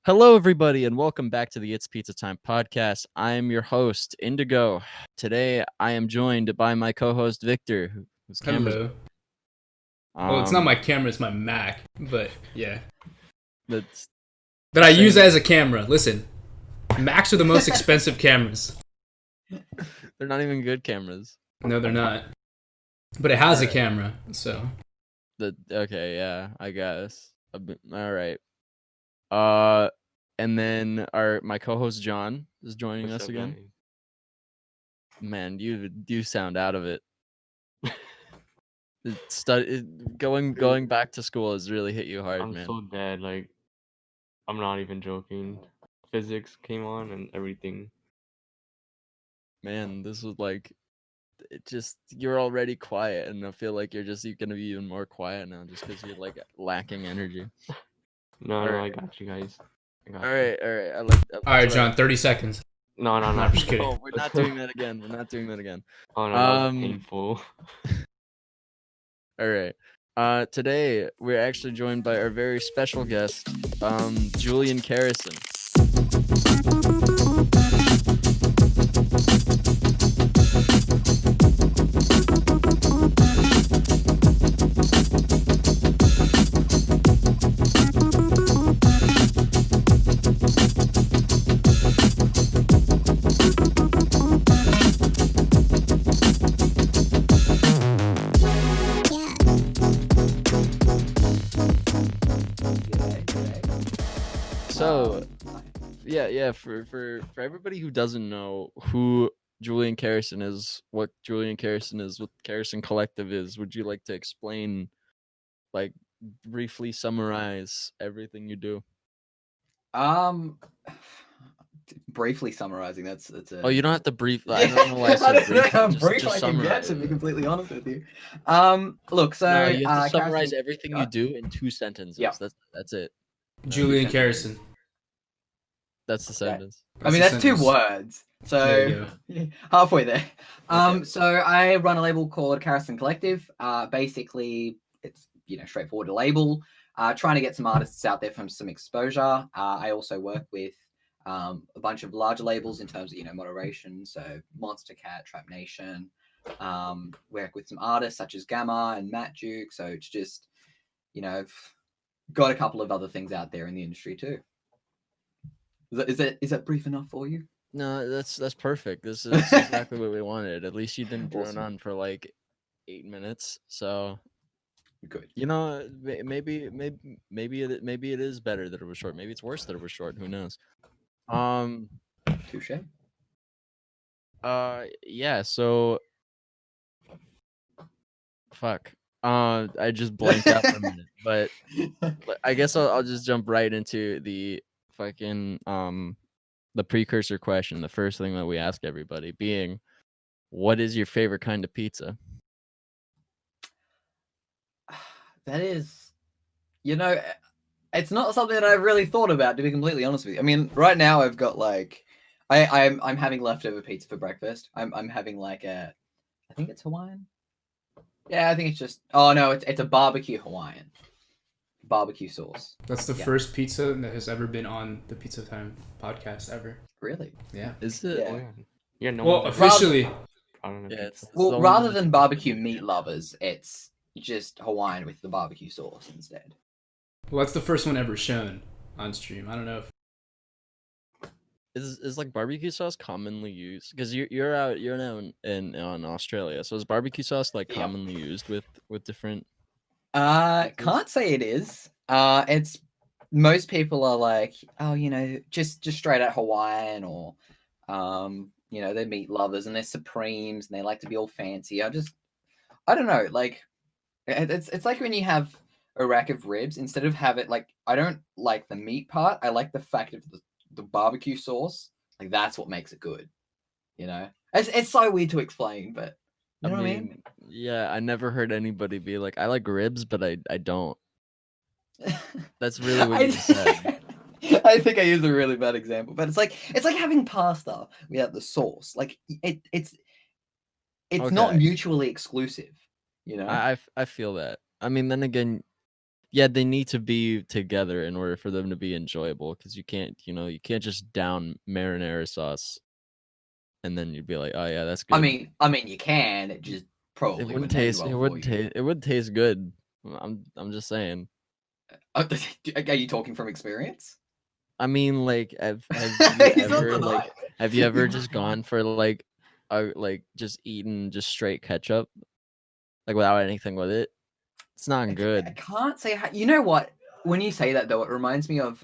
Hello, everybody, and welcome back to the It's Pizza Time podcast. I am your host, iNDiGO. Today, I am joined by my co-host, Victor, whose camera's... Hello. Well, it's not my camera, it's my Mac, but yeah. That's That I use as a camera. Listen, Macs are the most expensive cameras. They're not even good cameras. No, they're not. But it has a camera, so. Okay, yeah, I guess. All right. And then my co-host, John, is joining us again. Guys? Man, you sound out of it. Going back to school has really hit you hard, I'm man. so dead. Like, I'm not even joking. Physics came on and everything. Man, this was like, you're already quiet, and I feel like you're gonna be even more quiet now, just because you're like lacking energy. No, Alright. I got you guys. All right. All Alright, John, 30 seconds. No, I'm just kidding. No, we're not doing that again. Oh no, that was painful. All right. Today we're actually joined by our very special guest, Julian Carisen. So, yeah. For everybody who doesn't know who Julian Carisen is, what Julian Carisen is, what Carisen Collective is, would you like to explain, like, briefly summarize everything you do? Briefly summarizing. That's a. Oh, you don't have to brief. I don't know why I said brief. How Just brief I can summarize get, to it. be completely honest with you. Look, so No, you have to summarize Carisen- everything you do in 2 sentences. Yeah. That's it. Julian Carisen. That's the sentence. I mean, that's 2 words. There you So halfway there. Okay. So I run a label called Carisen Collective. Basically, it's straightforward a label. Trying to get some artists out there from some exposure. I also work with a bunch of larger labels in terms of moderation. So Monster Cat, Trap Nation. Work with some artists such as Gamma and Matt Duke. So it's just I've got a couple of other things out there in the industry too. Is that brief enough for you? No, that's perfect. This is exactly what we wanted. At least you didn't drone Awesome. on for like 8 minutes. So Good. maybe it is better that it was short. Maybe it's worse that it was short. Who knows? Touche. Yeah. So, fuck. I just blanked out for a minute, but I guess I'll just jump right into the fucking the precursor question. The first thing that we ask everybody being, what is your favorite kind of pizza? That is, it's not something that I've really thought about, to be completely honest with you. I mean, right now I've got like, I'm having leftover pizza for breakfast. I'm having like I think it's Hawaiian. Yeah, I think it's just. Oh no, it's a barbecue Hawaiian. Barbecue sauce. That's the first pizza that has ever been on the Pizza Time podcast ever. Really? Yeah. Is it? Yeah. Oh, yeah. No Well, one's officially. Well, rather than barbecue meat lovers, it's just Hawaiian with the barbecue sauce instead. Well, that's the first one ever shown on stream. I don't know if Is like barbecue sauce commonly used? Because you're now in Australia, so is barbecue sauce like commonly used with different? Can't say it is. It's most people are like, oh, just straight out Hawaiian, or they're meat lovers and they're supremes and they like to be all fancy. I don't know. Like, it's like when you have a rack of ribs, instead of have it like, I don't like the meat part. I like the fact of the barbecue sauce. Like, that's what makes it good. It's so weird to explain, but you know what I mean? Yeah, I never heard anybody be like, I like ribs, but I don't. That's really what you said. I think I used a really bad example, but it's like having pasta without the sauce. Like, it's not mutually exclusive. I feel that. I mean, then again, yeah, they need to be together in order for them to be enjoyable. Because you can't just down marinara sauce and then you'd be like, oh yeah, that's good. I mean, you can. It just probably It wouldn't end taste. well It for wouldn't you. taste. It would taste good. I'm just saying. Are you talking from experience? I mean, like, have you He's not ever denying it. have you ever just gone for like just eating just straight ketchup, like without anything with it? It's not I good. can't say how. You know what? When you say that, though, it reminds me of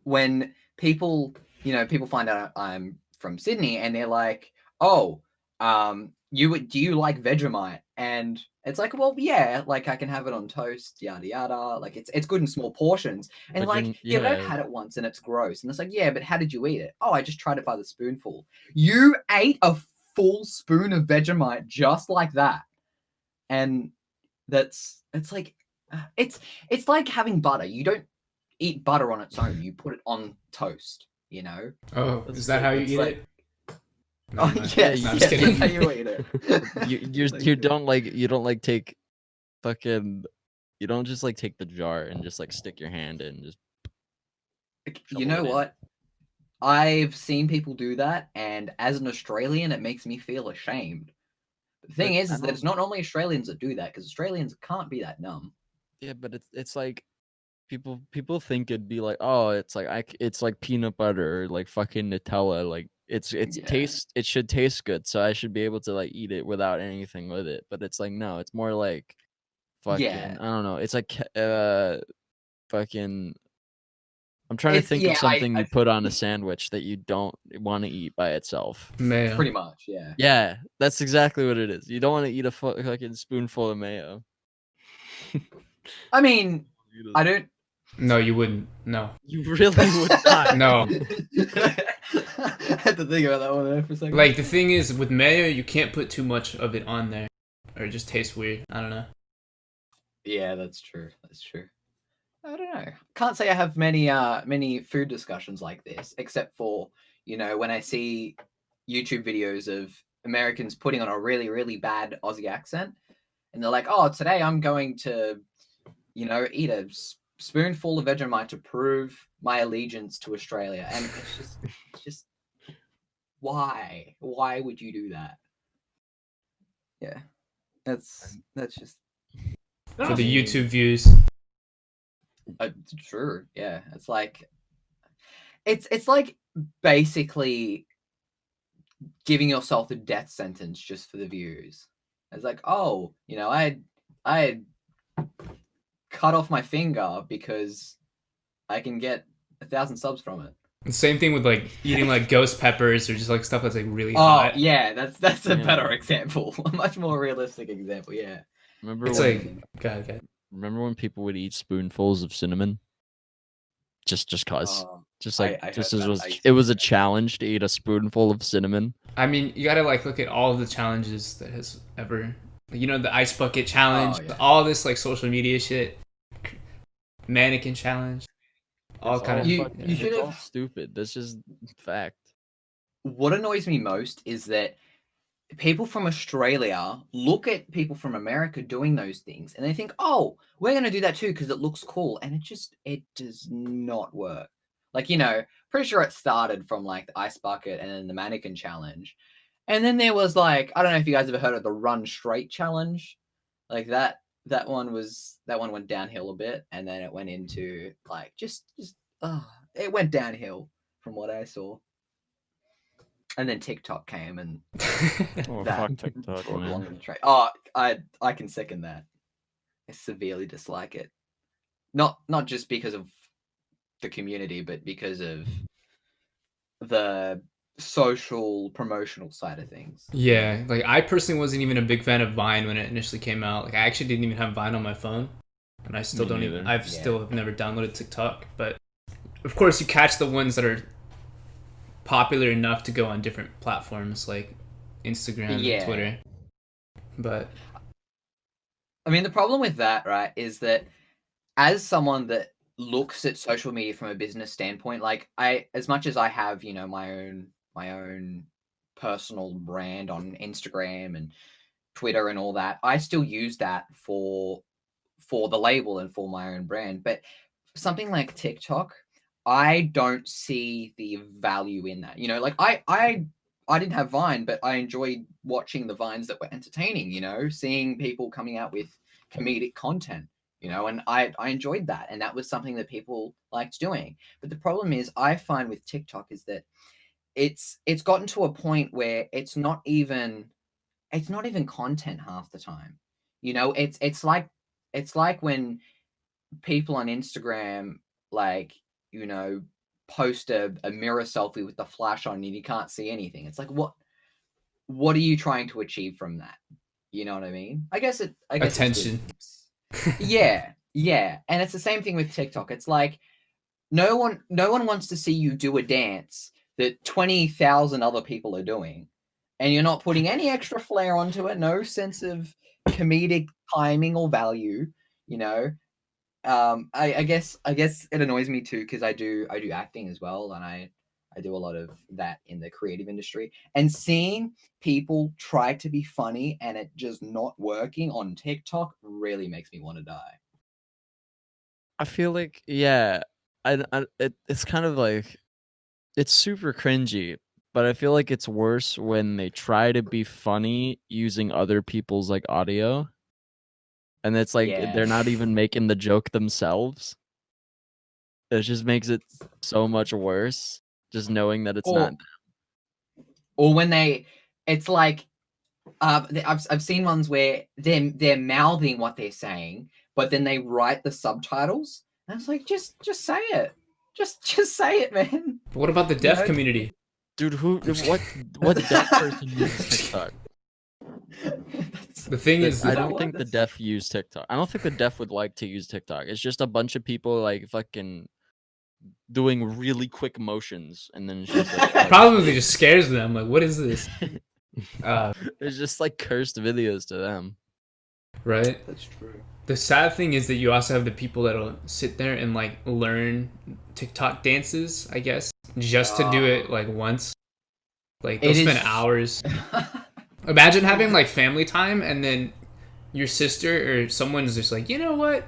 when people, people find out I'm from Sydney, and they're like, "Oh, do you like Vegemite?" And it's like, well, yeah, like I can have it on toast, yada yada. Like it's good in small portions. And But like, yeah, but I've had it once and it's gross. And it's like, yeah, but how did you eat it? Oh, I just tried it by the spoonful. You ate a full spoon of Vegemite just like that, and it's like it's like having butter. You don't eat butter on its own. You put it on toast. Oh, That's is that how you it's eat like- it? Oh Never mind. yes, No, I'm yes, just kidding. that's how you eat it. you don't take fucking you don't just like take the jar and just like stick your hand in and just You shovel know it in. what? I've seen people do that, and as an Australian, it makes me feel ashamed. The thing But is I that it's don't- not only Australians that do that, because Australians can't be that dumb. yeah, but it's like people think it'd be like, oh, it's like peanut butter or like fucking Nutella, like it's Yeah. it should taste good, so I should be able to like eat it without anything with it. But it's like, no, it's more like fucking, Yeah. I don't know, it's like fucking, I'm trying to It's think of yeah, something you put on a sandwich that you don't want to eat by itself. Mayo. pretty much, yeah. Yeah, that's exactly what it is. You don't want to eat a fucking spoonful of mayo. I mean, I don't. No, you wouldn't. No. You really would not. No. I had to think about that one there for a second. Like, the thing is, with mayo, you can't put too much of it on there. Or it just tastes weird. I don't know. Yeah, that's true. That's true. I don't know. Can't say I have many food discussions like this, except for when I see YouTube videos of Americans putting on a really really bad Aussie accent, and they're like, "Oh, today I'm going to, eat a spoonful of Vegemite to prove my allegiance to Australia," and it's just why? Why would you do that? Yeah, that's just For the YouTube views. True. Yeah, it's like it's like basically giving yourself a death sentence just for the views. It's like, oh, I cut off my finger because I can get 1,000 subs from it. The same thing with like eating like ghost peppers or just like stuff that's like really Oh hot. yeah, that's a Yeah. better example, a much more realistic example. Yeah, Remember It's when like, God. remember when people would eat spoonfuls of cinnamon? Just cause. Just like I just heard as that. was I used it to was do a that. challenge to eat a spoonful of cinnamon. I mean, you gotta like look at all of the challenges that has ever, the ice bucket challenge, Oh, yeah. all this like social media shit, mannequin challenge, all It's kind of. You- fucking- you should it's all have- stupid. That's just fact. What annoys me most is that people from Australia look at people from America doing those things and they think, oh, we're going to do that too because it looks cool. And it does not work. Like, pretty sure it started from like the ice bucket and then the mannequin challenge. And then there was like, I don't know if you guys ever heard of the run straight challenge. Like that one went downhill a bit. And then it went into like, it went downhill from what I saw. And then TikTok came and Oh, that fuck TikTok, brought man. along the train. Oh, I can second that. I severely dislike it. Not just because of the community, but because of the social promotional side of things. Yeah, like I personally wasn't even a big fan of Vine when it initially came out. Like I actually didn't even have Vine on my phone, and I still Me don't even. neither. I've Yeah. still have never downloaded TikTok, but of course you catch the ones that are popular enough to go on different platforms like Instagram Yeah. and Twitter. But I mean, the problem with that, right, is that as someone that looks at social media from a business standpoint, like as much as I have, my own personal brand on Instagram and Twitter and all that, I still use that for for the label and for my own brand. But something like TikTok, I don't see the value in that. You know, like I didn't have Vine, but I enjoyed watching the Vines that were entertaining, you know, seeing people coming out with comedic content, you know, and I enjoyed that. And that was something that people liked doing. But the problem is I find with TikTok is that it's gotten to a point where it's not even content half the time. You know, it's like when people on Instagram, like, you know, post a mirror selfie with the flash on and you can't see anything. It's like, what are you trying to achieve from that? You know what I mean? I guess Attention. Yeah. And it's the same thing with TikTok. It's like no one wants to see you do a dance that 20,000 other people are doing, and you're not putting any extra flair onto it, no sense of comedic timing or value, you know. I guess it annoys me too, because I do acting as well, and I do a lot of that in the creative industry, and seeing people try to be funny and it just not working on TikTok really makes me want to die. I feel like, yeah, it's kind of like, it's super cringy, but I feel like it's worse when they try to be funny using other people's like audio, and it's like Yeah. they're not even making the joke themselves. It just makes it so much worse, just knowing that it's not. Or when it's like, I've seen ones where they're mouthing what they're saying, but then they write the subtitles, and it's like, just say it, just say it, man. But what about the deaf community? Dude, what deaf person uses TikTok? The thing is, I don't think the deaf use TikTok. I don't think the deaf would like to use TikTok. It's just a bunch of people like fucking doing really quick motions, and then it's just like, probably just scares them. Like, what is this? It's just like cursed videos to them. Right? That's true. The sad thing is that you also have the people that'll sit there and like learn TikTok dances, I guess, just to do it like once. Like they'll spend hours. Imagine having like family time and then your sister or someone's just like, you know what?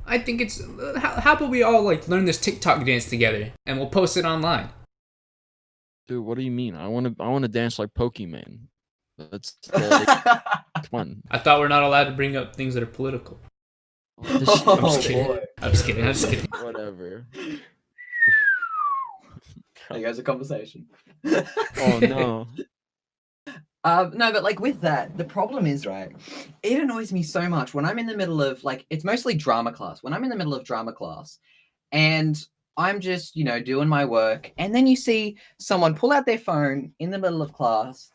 I think it's how about we all like learn this TikTok dance together and we'll post it online. Dude, what do you mean? I want to dance like Pokemon. That's fun. I thought we're not allowed to bring up things that are political. I'm just kidding. Whatever. There goes a conversation. Oh no. No, but like with that, the problem is, right, it annoys me so much when I'm in the middle of, like, it's mostly drama class. When I'm in the middle of drama class and I'm just, you know, doing my work, and then you see someone pull out their phone in the middle of class,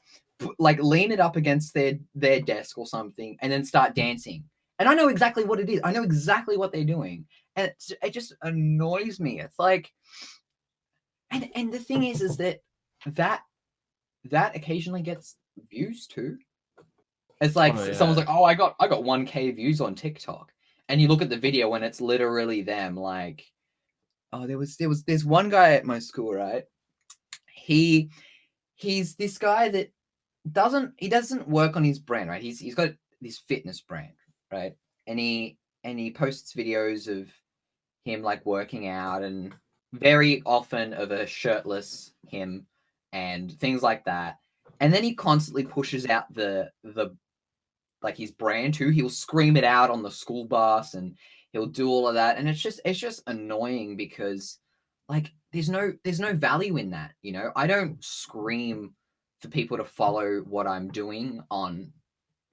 like lean it up against their desk or something, and then start dancing. And I know exactly what it is. I know exactly what they're doing. And it just annoys me. It's like, and the thing is that occasionally gets views too. It's like someone's like, oh, I got 1K views on TikTok, and you look at the video and it's literally them. Like, oh, there's one guy at my school, right? He's this guy that doesn't work on his brand, right? He's got this fitness brand, right? And he posts videos of him like working out, and very often of a shirtless him and things like that. And then he constantly pushes out the like his brand too. He'll scream it out on the school bus and he'll do all of that. And it's just annoying because like there's no value in that, you know? I don't scream for people to follow what I'm doing on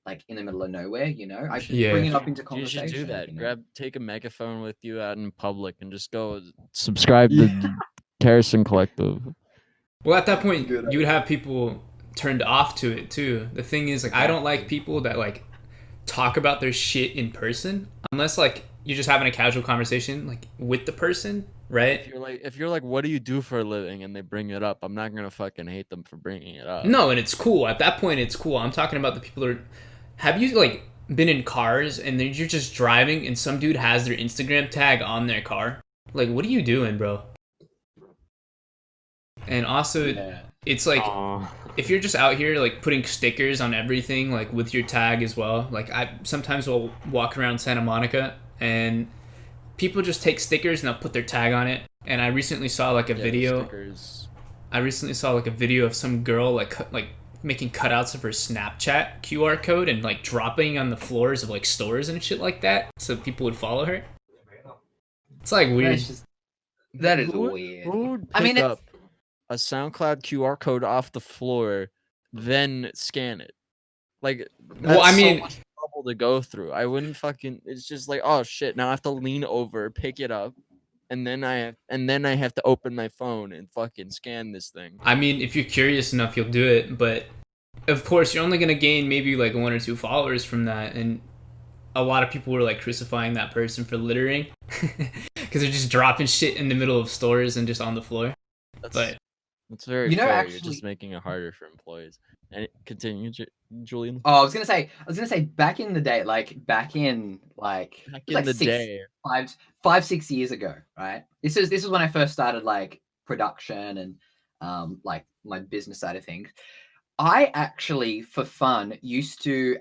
like in the middle of nowhere, you know? I should bring it up into conversation. You should do that. You know? Take a megaphone with you out in public and just go subscribe to Carisen Collective. Well, at that point, you would have people turned off to it too. The thing is, like, I don't like people that like talk about their shit in person unless like you're just having a casual conversation like with the person, right? If you're like, what do you do for a living, and they bring it up, I'm not gonna fucking hate them for bringing it up. No, and it's cool. At that point, it's cool. I'm talking about the people that are. Have you like been in cars and then you're just driving and some dude has their Instagram tag on their car? Like, what are you doing, bro? And also, it's like, if you're just out here like putting stickers on everything, like with your tag as well. Like I sometimes will walk around Santa Monica and people just take stickers and they'll put their tag on it. And I recently saw like a video. Stickers. I recently saw like a video of some girl like making cutouts of her Snapchat QR code and like dropping on the floors of like stores and shit like that, so people would follow her. It's like weird. That is Who weird. would I mean, pick up a SoundCloud QR code off the floor, then scan it? Like, Well, I that's mean, so much trouble to go through. I wouldn't fucking. It's just like, oh shit! Now I have to lean over, pick it up, and then I have to open my phone and fucking scan this thing. I mean, if you're curious enough, you'll do it. But of course, you're only gonna gain maybe like 1 or 2 followers from that, and a lot of people were like crucifying that person for littering because they're just dropping shit in the middle of stores and just on the floor. But It's very You know, fair. You're actually- just making it harder for employees. And continue, Julian. Oh, I was gonna say, back in the day, back in the day. 5, 6 years ago, right? This is when I first started like production and like my business side of things. I actually, for fun, used to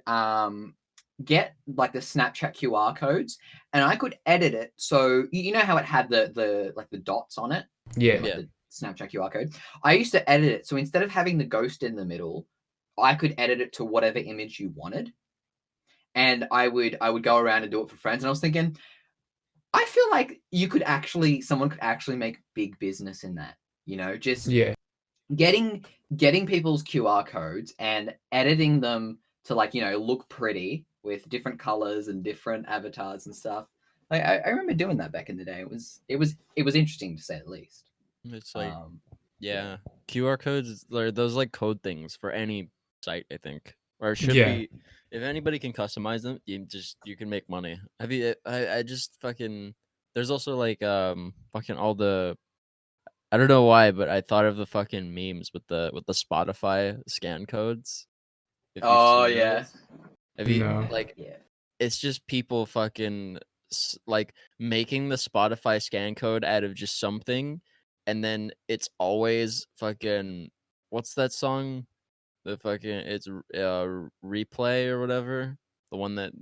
get like the Snapchat QR codes, and I could edit it. So you know how it had the like the dots on it, yeah, like the Snapchat QR code. I used to edit it, so instead of having the ghost in the middle, I could edit it to whatever image you wanted, and I would go around and do it for friends. And I was thinking, I feel like someone could actually make big business in that. You know, just yeah. getting people's QR codes and editing them to like, you know, look pretty with different colors and different avatars and stuff. Like I remember doing that back in the day. It was interesting to say the least. It's like, yeah, QR codes are those like code things for any site, I think, or it should be. If anybody can customize them, you can make money. I just fucking. There's also like fucking all the. I don't know why, but I thought of the fucking memes with the Spotify scan codes. If you've Oh seen yeah. those. Have you No. like? Yeah. It's just people fucking like making the Spotify scan code out of just something, and then it's always fucking what's that song? The fucking it's replay or whatever. The one that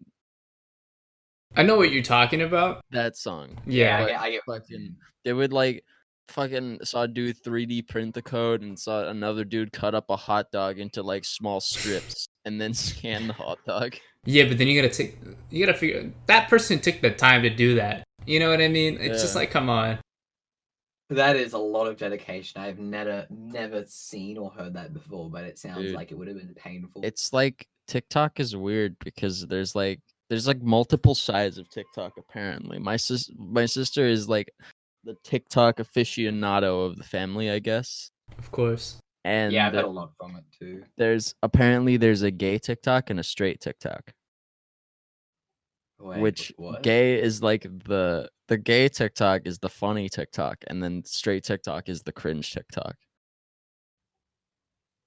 I know what you're talking about. that song. Yeah, I get Fucking they would like fucking saw a dude 3D print the code and saw another dude cut up a hot dog into like small strips and then scan the hot dog. yeah, but then you gotta figure that person took the time to do that. You know what I mean? It's just Yeah. like, come on. That is a lot of dedication. I've never seen or heard that before, but it sounds Dude. like it would have been painful. It's like TikTok is weird because there's like multiple sides of TikTok apparently. My sister is like the TikTok aficionado of the family, I guess. Of course. And yeah, I've had a lot from it too. there's a gay TikTok and a straight TikTok. Wait, Which what? gay is like the gay TikTok is the funny TikTok, and then straight TikTok is the cringe TikTok.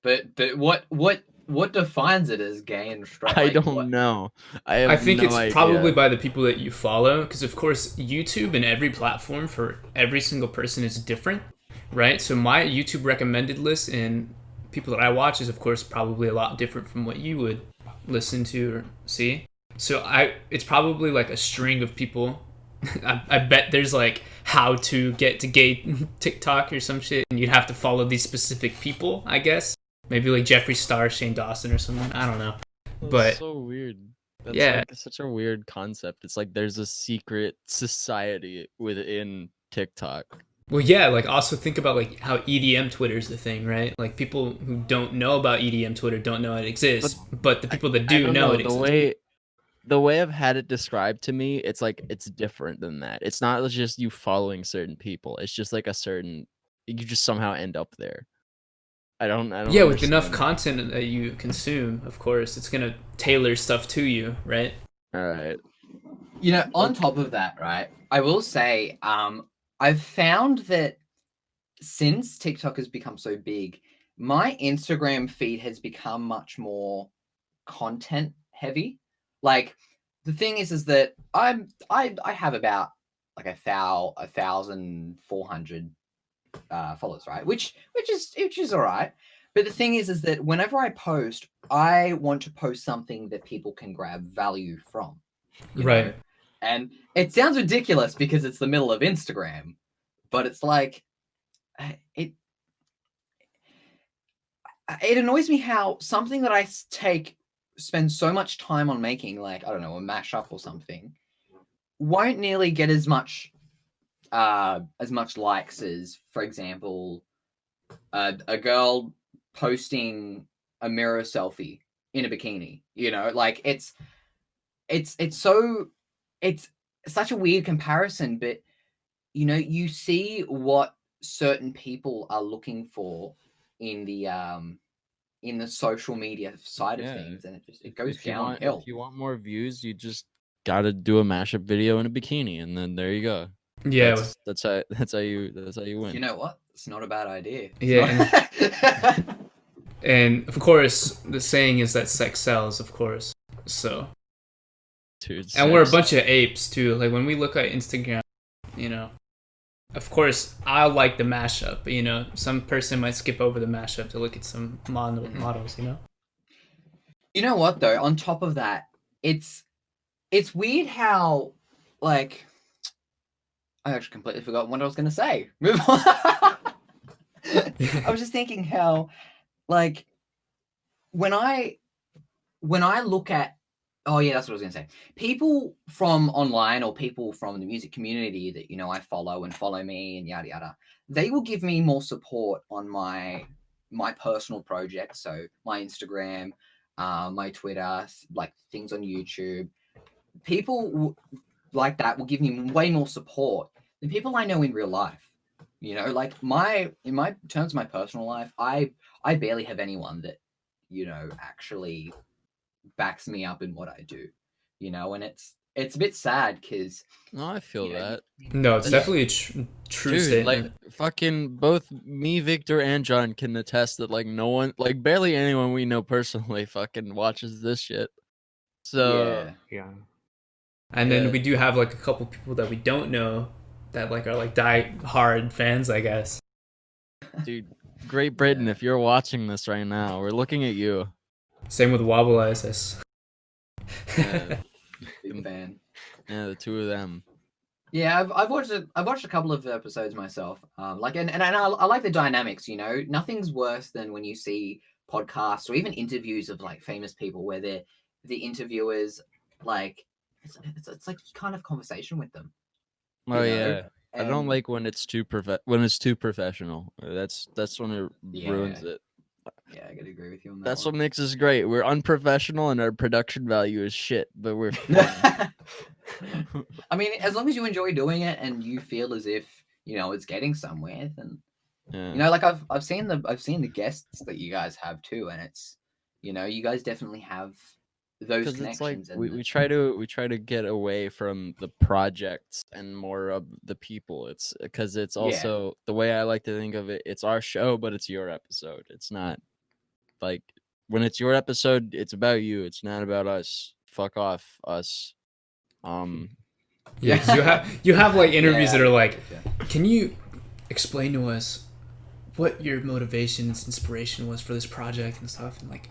But what defines it as gay and straight? I Like, don't what? know. I think no it's idea. probably by the people that you follow, because of course YouTube and every platform for every single person is different, right? So my YouTube recommended list and people that I watch is of course probably a lot different from what you would listen to or see. So it's probably like a string of people. I bet there's like how to get to gay TikTok or some shit, and you'd have to follow these specific people, I guess. Maybe like Jeffree Star, Shane Dawson, or someone. I don't know. That's But so weird. That's yeah. like such a weird concept. It's like there's a secret society within TikTok. Well, yeah, like also think about like how EDM Twitter is the thing, right? Like people who don't know about EDM Twitter don't know it exists, but the people that I do don't know it the exists. the way I've had it described to me, it's like it's different than that. It's not just you following certain people. It's just like you just somehow end up there. I don't Yeah, with enough understand. content that you consume, of course, it's gonna tailor stuff to you, right? All right. You know, on top of that, right, I will say, I've found that since TikTok has become so big, my Instagram feed has become much more content heavy. Like the thing is that I have about like 1,400 followers, right? Which is all right. But the thing is that whenever I post, I want to post something that people can grab value from. You Right. know? And it sounds ridiculous because it's the middle of Instagram, but it's like it annoys me how something that I spend so much time on making, like, I don't know, a mashup or something, won't nearly get as much likes as, for example, a girl posting a mirror selfie in a bikini. You know, like it's such a weird comparison, but you know, you see what certain people are looking for in the social media side of things, and it goes downhill. If you want more views, you just gotta do a mashup video in a bikini, and then there you go. Yeah, that's how you win. You know what? It's not a bad idea. Yeah, and of course, the saying is that sex sells, of course. So, Dude, and we're a bunch of apes too. Like when we look at Instagram, you know, of course, I like the mashup, but you know, some person might skip over the mashup to look at some models, you know. You know what though? On top of that, it's weird how, like, I actually completely forgot what I was going to say. Move on. I was just thinking how, like, when I look at, oh yeah, that's what I was going to say. People from online or people from the music community that, you know, I follow and follow me and yada yada, they will give me more support on my personal projects. So my Instagram, my Twitter, like things on YouTube. People like that will give me way more support than people I know in real life. You know, like in my terms of my personal life, I barely have anyone that, you know, actually backs me up in what I do. You know, and it's a bit sad because No, I feel that. No, it's Yeah. definitely a true Dude, statement. like fucking both me, Victor, and John can attest that like no one, like barely anyone we know personally, fucking watches this shit. So Yeah. And then we do have like a couple people that we don't know that like are like die hard fans, I guess. dude, Great Britain, if you're watching this right now, we're looking at you. Same with Wobble ISS. Yeah, big fan. yeah, the two of them. Yeah, I've watched a couple of episodes myself. Like, and I like the dynamics. You know, nothing's worse than when you see podcasts or even interviews of like famous people where the interviewers, like, it's like you can't have conversation with them. Oh know, yeah, I don't and- like when it's too professional. That's when it ruins it. Yeah, I gotta agree with you on that. That's one. what makes us great. We're unprofessional and our production value is shit, but we're fun. I mean, as long as you enjoy doing it and you feel as if, you know, it's getting somewhere, then Yeah. you know, like I've seen the guests that you guys have too, and it's, you know, you guys definitely have those Because it's like connections. we try to get away from the projects and more of the people. It's because it's also the way I like to think of it. It's our show, but it's your episode. It's not like when it's your episode, it's about you. It's not about us. Fuck off, us. Yeah, 'cause you have like interviews that are like, Yeah. can you explain to us what your motivation and inspiration was for this project and stuff, and like,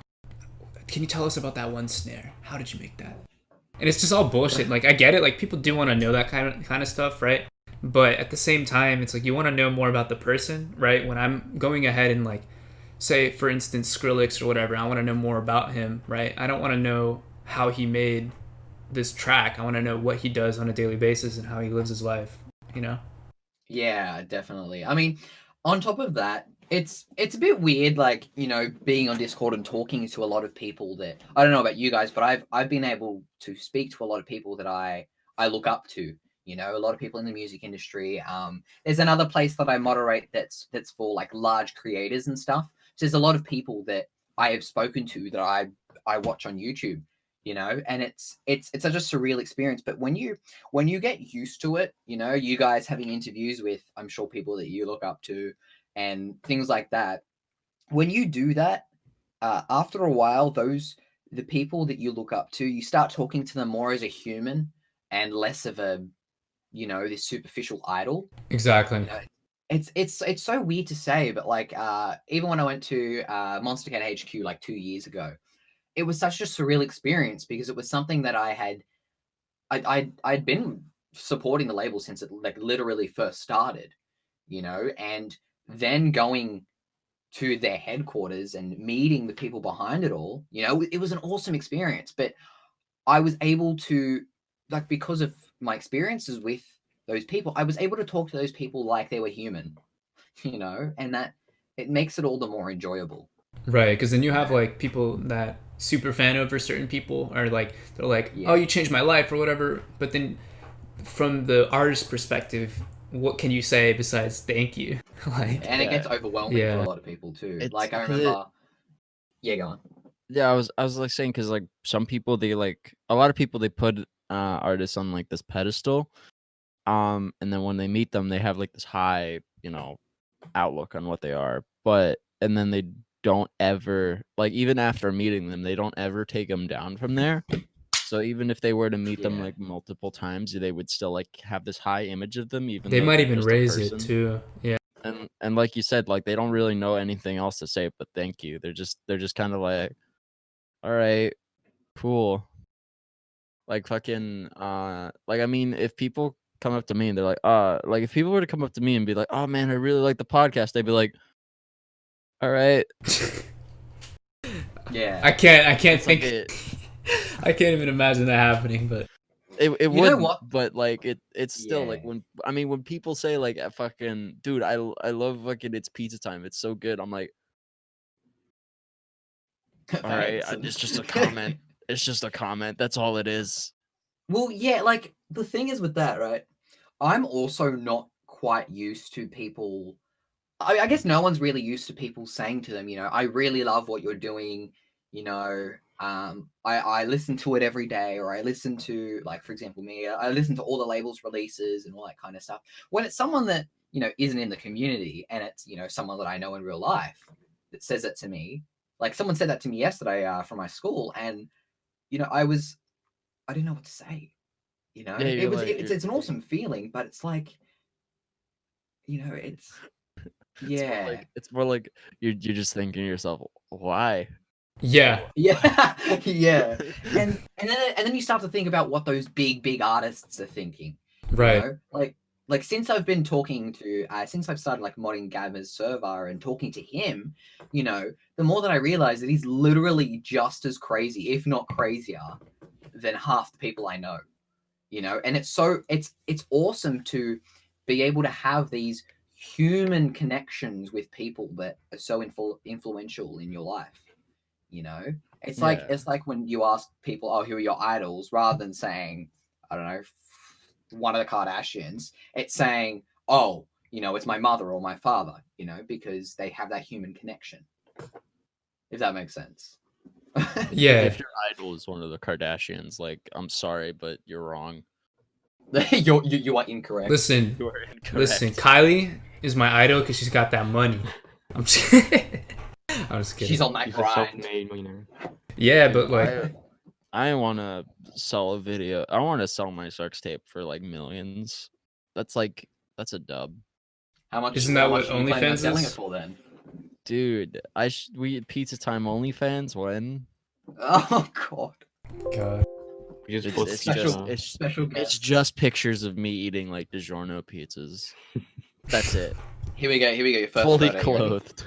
can you tell us about that one snare? How did you make that? And it's just all bullshit. Like, I get it. Like, people do want to know that kind of stuff, right? But at the same time, it's like you want to know more about the person, right? When I'm going ahead and like, say for instance Skrillex or whatever, I want to know more about him, right? I don't want to know how he made this track. I want to know what he does on a daily basis and how he lives his life, you know? Yeah, definitely. I mean, on top of that, it's a bit weird, like, you know, being on Discord and talking to a lot of people that I don't know about you guys, but I've been able to speak to a lot of people that I look up to. You know, a lot of people in the music industry. There's another place that I moderate that's for like large creators and stuff. So there's a lot of people that I have spoken to that I watch on YouTube. You know, and it's such a surreal experience. But when you get used to it, you know, you guys having interviews with, I'm sure, people that you look up to and things like that, when you do that, after a while, the people that you look up to, you start talking to them more as a human and less of a, you know, this superficial idol. Exactly. You know, it's so weird to say, but like, even when I went to Monster Cat HQ like 2 years ago, it was such a surreal experience because it was something that I had I'd been supporting the label since it like literally first started, you know, and then going to their headquarters and meeting the people behind it all, you know, it was an awesome experience. But I was able to, like, because of my experiences with those people, I was able to talk to those people like they were human, you know, and that it makes it all the more enjoyable. Right, because then you have like people that super fan over certain people are like they're like, Yeah. oh, you changed my life or whatever. But then from the artist perspective, what can you say besides thank you? Like, And it Yeah. gets overwhelming for Yeah. a lot of people too. It's Like I 'cause remember, yeah, go on. Yeah, I was like saying because like some people they like a lot of people they put artists on like this pedestal, and then when they meet them they have like this high outlook on what they are, and then they don't ever like even after meeting them they don't ever take them down from there. So even if they were to meet them Yeah. like multiple times, they would still like have this high image of them, even they though might they're even just a raise it person. too. Yeah. And like you said, like they don't really know anything else to say but thank you. They're just kind of like, all right, cool. Like fucking like I mean if people come up to me and they're like if people were to come up to me and be like, "Oh man, I really like the podcast." They'd be like, "All right." Yeah. I can't It's like think. I can't even imagine that happening. But it You know wouldn't, what? but like it's still like Yeah. when people say like fucking dude, I love fucking it's pizza time. It's so good. I'm like, "All right, Thanks. it's just a comment. It's just a comment. That's all it is." Well, yeah, like the thing is with that, right? I'm also not quite used to people. I guess no one's really used to people saying to them, you know, I really love what you're doing. You know, I listen to it every day, or I listen to, like, for example, me, I listen to all the labels releases and all that kind of stuff. When it's someone that, you know, isn't in the community and it's, you know, someone that I know in real life that says it to me, like someone said that to me yesterday from my school, and, you know, I didn't know what to say. You know, Yeah, you're like it's an awesome feeling, but it's like, you know, it's yeah. it's more like you're just thinking to yourself, "Why?" yeah, Yeah, yeah, and then you start to think about what those big artists are thinking. You right. know, like since I've been talking to since I've started like modding Gav's server and talking to him, you know, the more that I realize that he's literally just as crazy, if not crazier, than half the people I know. You know, and it's awesome to be able to have these human connections with people that are so influential in your life. You know, Yeah. it's like when you ask people, "Oh, who are your idols?" rather than saying, I don't know, one of the Kardashians. It's saying, "Oh, you know, it's my mother or my father." You know, because they have that human connection. If that makes sense. Yeah. If your idol is one of the Kardashians, like I'm sorry, but you're wrong. You are incorrect. Listen, You are incorrect. listen. Kylie is my idol because she's got that money. I'm just, I'm just kidding. She's on that He's a grind. self-made millionaire. Yeah, Dude, but like, I want to sell a video. I want to sell my sex tape for like millions. That's a dub, How much? isn't How that much what are you planning on OnlyFans selling it is? for then? dude. We Pizza Time OnlyFans when Oh God! God. We just it's post it's pizza. just Special it's guest. just pictures of me eating like DiGiorno pizzas. That's it. Here we go. Here we go. Your first Fully photo. You ready? clothed.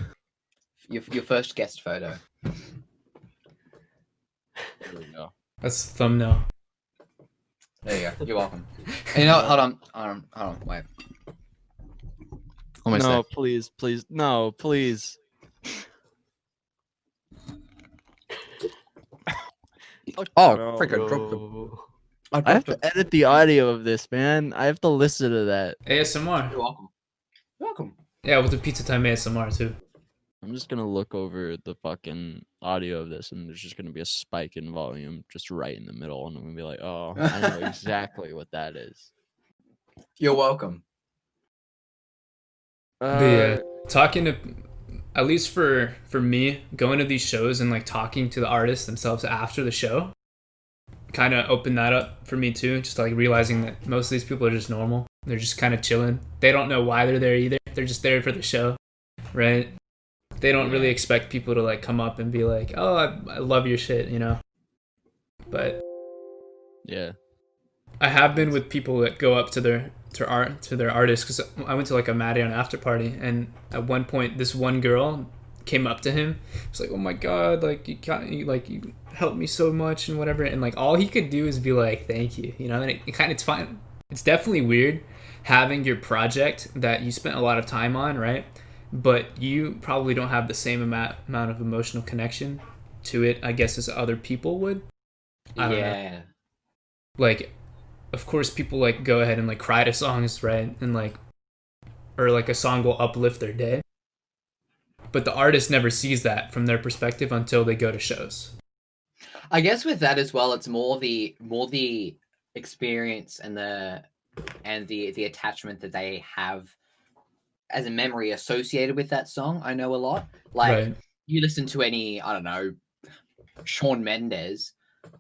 Your first guest photo. There we go. That's the thumbnail. There you go. You're welcome. You know, hold on. Wait. Almost No, there. please, no, please. Oh, No. freaking dropped the. Bro. I have to edit the audio of this, man. I have to listen to that. ASMR. You're welcome. You're welcome. Yeah, with the Pizza Time ASMR too. I'm just gonna look over the fucking audio of this, and there's just gonna be a spike in volume just right in the middle, and I'm gonna be like, "Oh, I know exactly what that is." You're welcome. Talking to, at least for me, going to these shows and like talking to the artists themselves after the show, kind of opened that up for me too. Just like realizing that most of these people are just normal. They're just kind of chilling. They don't know why they're there either. They're just there for the show, right? They don't really expect people to like come up and be like, "Oh, I love your shit," you know. But yeah, I have been with people that go up to their artists, because I went to like a Marion after party, and at one point this one girl came up to him. It's like, oh my god, like you helped me so much and whatever, and like all he could do is be like, thank you, you know. And it's fine. It's definitely weird having your project that you spent a lot of time on, right? But you probably don't have the same amount of emotional connection to it, I guess, as other people would. I don't know. Like, of course, people like go ahead and like cry to songs, right? And like, or like a song will uplift their day. But the artist never sees that from their perspective until they go to shows. I guess with that as well, it's more the experience and the attachment that they have as a memory associated with that song. I know a lot. Like Right. you listen to any, I don't know, Shawn Mendes,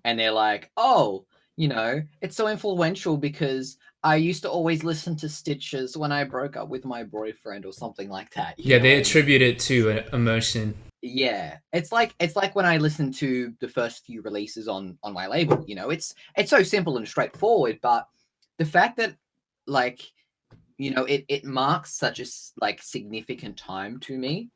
and they're like, oh, you know, it's so influential because I used to always listen to Stitches when I broke up with my boyfriend or something like that. Yeah, they I mean? attribute it to an emotion. Yeah, it's like when I listen to the first few releases on my label. You know, it's so simple and straightforward, but the fact that like, you know, it marks such a like significant time to me.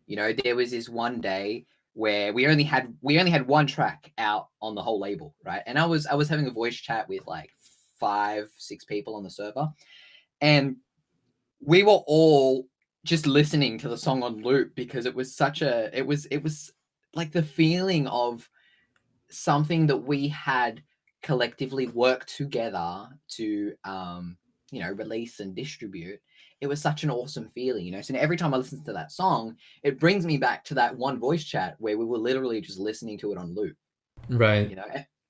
You know, there was this one day where we only had one track out on the whole label, right? And I was having a voice chat with like 5-6 people on the server, and we were all just listening to the song on loop because it was such a it was like the feeling of something that we had collectively worked together to you know, release and distribute. It was such an awesome feeling, you know. So every time I listen to that song, it brings me back to that one voice chat where we were literally just listening to it on loop, Right. you know.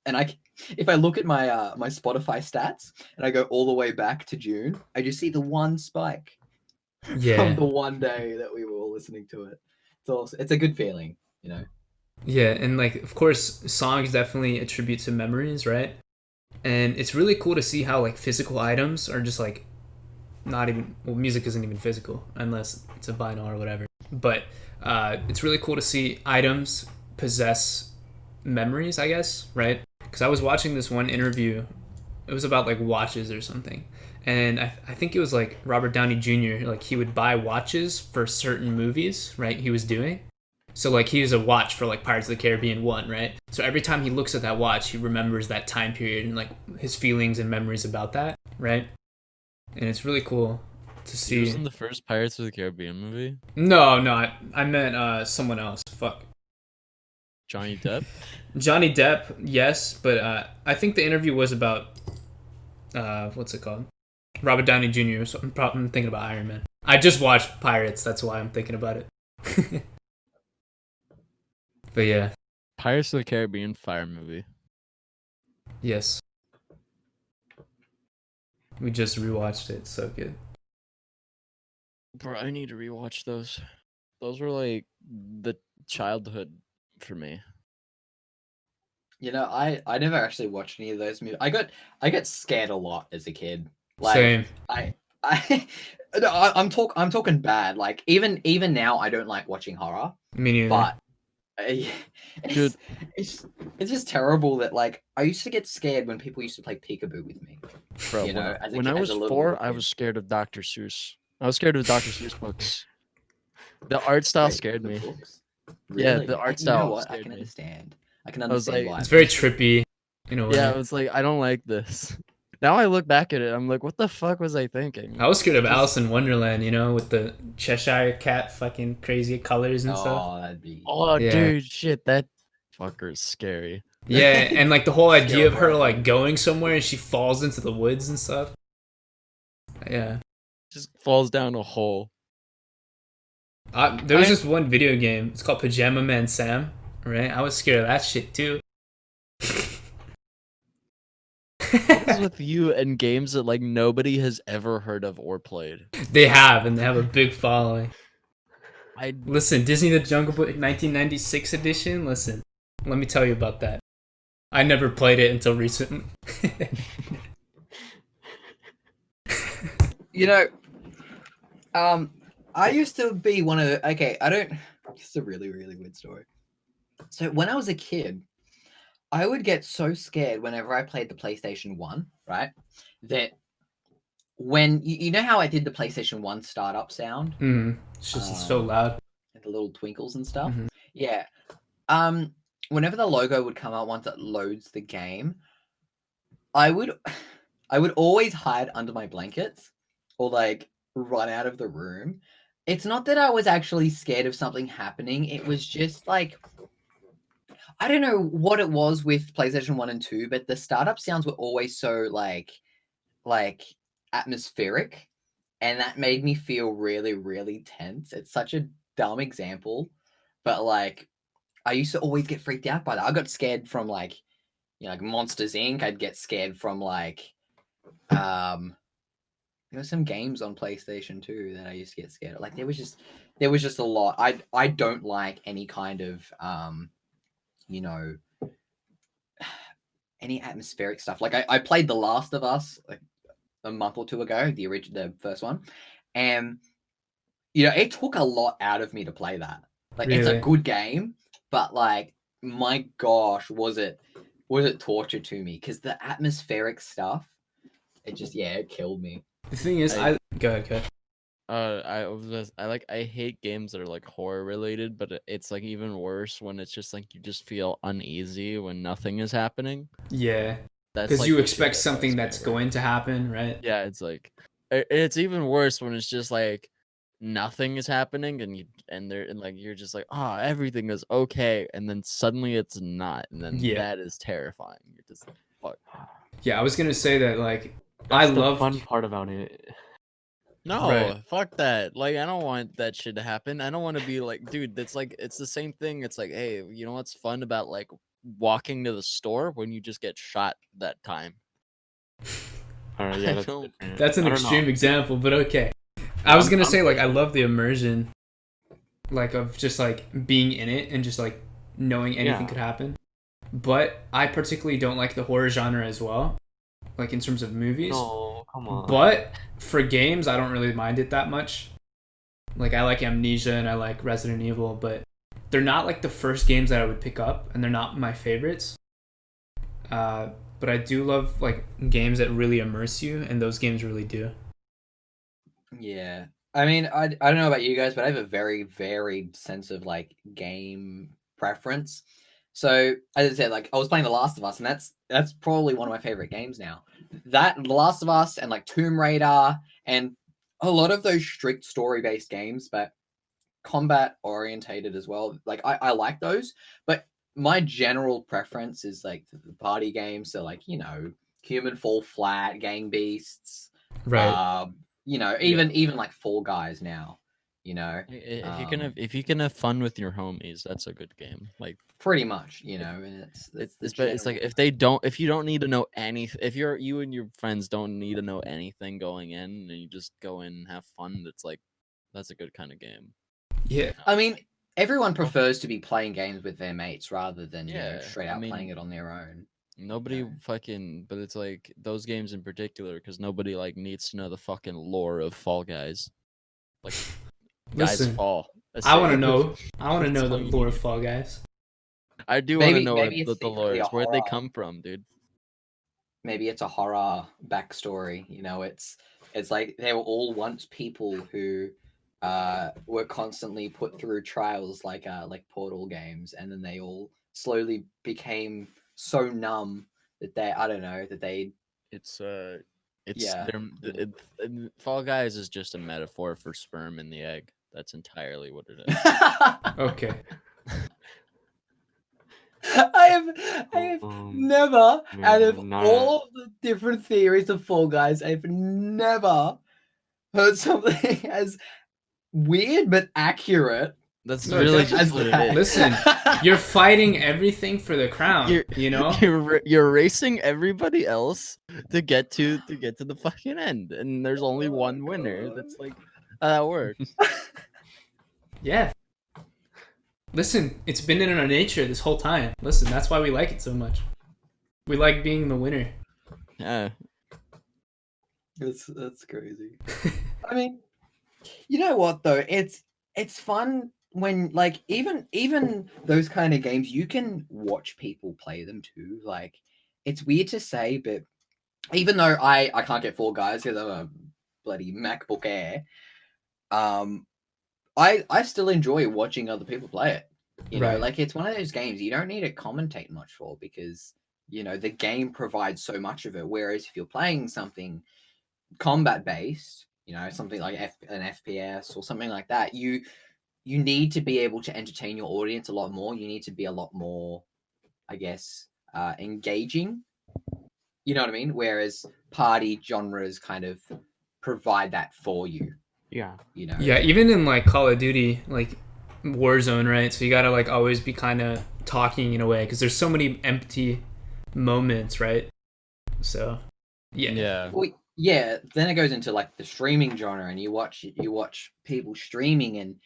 And if I look at my my Spotify stats and I go all the way back to June, I just see the one spike Yeah. from the one day that we were all listening to it. It's a good feeling, you know. Yeah, and like of course songs definitely attribute to memories, right? And it's really cool to see how like physical items are just like not even, well, music isn't even physical unless it's a vinyl or whatever. But it's really cool to see items possess memories, I guess, right? Because I was watching this one interview. It was about like watches or something, and I think it was like Robert Downey Jr. Like he would buy watches for certain movies, right? He was doing. So like he has a watch for like Pirates of the Caribbean 1, right? So every time he looks at that watch, he remembers that time period and like his feelings and memories about that, right? And it's really cool to see. He was in the first Pirates of the Caribbean movie. No, I meant someone else. Fuck. Johnny Depp. Johnny Depp, yes, but I think the interview was about what's it called? Robert Downey Jr. So I'm thinking about Iron Man. I just watched Pirates, that's why I'm thinking about it. But yeah. Pirates of the Caribbean fire movie. Yes. We just rewatched it. So good. Bro, I need to rewatch those. Those were like the childhood for me. You know, I never actually watched any of those movies. I got scared a lot as a kid. Like, Same. No, I'm talking bad. Like even now, I don't like watching horror. Me neither. But it's just terrible that like I used to get scared when people used to play peekaboo with me. Bro, You know, when I was 4, I was scared of Dr. Seuss. I was scared of Dr. Seuss books. The art style scared me. Really? Yeah, the art style. You know what? I can me. understand. I can understand why. It's very trippy. You know. Yeah, I was like, I don't like this. Now I look back at it, I'm like, what the fuck was I thinking? I was scared of Alice in Wonderland, you know, with the Cheshire Cat fucking crazy colors and stuff. Oh, that'd be. Oh, yeah. Dude, shit, that fucker is scary. Yeah, and like the whole idea of her like going somewhere and she falls into the woods and stuff. Yeah. Just falls down a hole. There was this one video game. It's called Pajama Man Sam, right? I was scared of that shit too. What is with you and games that like nobody has ever heard of or played? They have, and they have a big following. Listen, Disney the Jungle Book 1996 edition. Listen, let me tell you about that. I never played it until recently. You know, I used to be one of the, okay, I don't, it's a really, really weird story. So when I was a kid, I would get so scared whenever I played the PlayStation 1, right? That when you know how I did the PlayStation 1 startup sound, It's just so loud. the little twinkles and stuff. Mhm. Yeah. Whenever the logo would come out once it loads the game, I would always hide under my blankets or like run out of the room. It's not that I was actually scared of something happening. It was just like I don't know what it was with PlayStation 1 and 2, but the startup sounds were always so like atmospheric, and that made me feel really, really tense. It's such a dumb example, but like I used to always get freaked out by that. I got scared from like like Monsters Inc. I'd get scared from like there were some games on PlayStation 2 that I used to get scared of. Like there was just a lot. I don't like any kind of you know any atmospheric stuff. Like I played The Last of Us like a month or two ago, the first one, and it took a lot out of me to play that. Like it's a Really? good game, but like my gosh, was it torture to me because the atmospheric stuff, it killed me. The thing is, I- go ahead. I hate games that are like horror related, but it's like even worse when it's just like you just feel uneasy when nothing is happening. Yeah, That's because like you the shit expect that something fucks me that's over. going to happen, right? Yeah, it's like it's even worse when it's just like nothing is happening and like you're just like, oh, everything is okay, and then suddenly it's not, and then Yeah. that is terrifying. You're just like, fuck. Yeah, I was gonna say that like That's I the loved fun part about it. No, Right. fuck that. Like, I don't want that shit to happen. I don't want to be like, dude, that's like, it's the same thing. It's like, hey, you know what's fun about like walking to the store when you just get shot that time? Alright, yeah, I that's don't. different. That's an I don't know. extreme example, but okay. I was I'm- gonna I'm say like I pushing love the immersion, like of just like being in it and just like knowing anything Yeah. could happen. But I particularly don't like the horror genre as well, like in terms of movies. No, come on. But for games, I don't really mind it that much. Like I like Amnesia and I like Resident Evil, but they're not like the first games that I would pick up, and they're not my favorites. But I do love like games that really immerse you, and those games really do. Yeah. I mean, I don't know about you guys, but I have a very varied sense of like game preference. So, as I said, like I was playing The Last of Us, and that's probably one of my favorite games now. That The Last of Us and like Tomb Raider and a lot of those strict story-based games, but combat orientated as well. Like I like those, but my general preference is like the party games. So like, Human Fall Flat, Gang Beasts, Right. even like Fall Guys now, If you can have fun with your homies, that's a good game. Like, pretty much, and it's the it's like general. if you don't need to know anything, if you and your friends don't need to know anything going in, and you just go in and have fun, that's a good kind of game. Yeah. I mean, everyone prefers to be playing games with their mates rather than Yeah, straight I out mean, playing it on their own. Nobody Yeah. fucking, but it's like those games in particular because nobody like needs to know the fucking lore of Fall Guys. Like, guys Listen, fall. That's I want to it. know. I want to That's know the all you lore of need. Fall Guys. I do want to Maybe know maybe it's what the lore secretly a is. Where'd they horror. come from, dude? Maybe it's a horror backstory. It's like they were all once people who were constantly put through trials like Portal games, and then they all slowly became so numb that they It's yeah. Fall Guys is just a metaphor for sperm in the egg. That's entirely what it is. Okay. I have never, out of man, nah. all of the different theories of Fall Guys, I've never heard something as weird but accurate. That's No, really definitely. just what it is. Listen, you're fighting everything for the crown. You know. You're racing everybody else to get to the fucking end, and there's only one winner. That's like how that works. Yeah. Listen, it's been in our nature this whole time. Listen, that's why we like it so much. We like being the winner. Yeah. That's crazy. I mean, you know what though? It's fun when like even those kind of games, you can watch people play them too. Like it's weird to say, but even though I can't get Fall Guys because I'm a bloody MacBook Air, I still enjoy watching other people play it. You know, Right. like it's one of those games you don't need to commentate much for because the game provides so much of it. Whereas if you're playing something combat based, something like an FPS or something like that, you need to be able to entertain your audience a lot more. You need to be a lot more, I guess, engaging. You know what I mean? Whereas party genres kind of provide that for you. Yeah. Yeah, even in like Call of Duty, like Warzone, right? So you gotta like always be kind of talking in a way because there's so many empty moments, right? So Yeah. Well, yeah. Then it goes into like the streaming genre, and you watch people streaming, and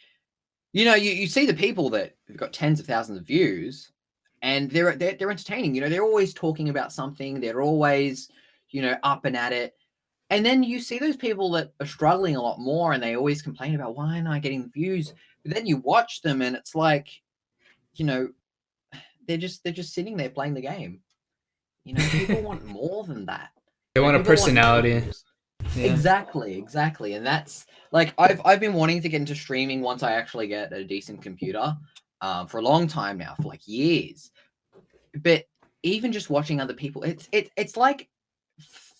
you see the people that have got tens of thousands of views, and they're entertaining. They're always talking about something. They're always up and at it. And then you see those people that are struggling a lot more, and they always complain about why am I getting views. But then you watch them, and it's like, they're just sitting there playing the game. People want more than that. they want a People want more personality. than just- Yeah. Exactly, and that's like I've been wanting to get into streaming once I actually get a decent computer, for a long time now, for like years. But even just watching other people, it's like,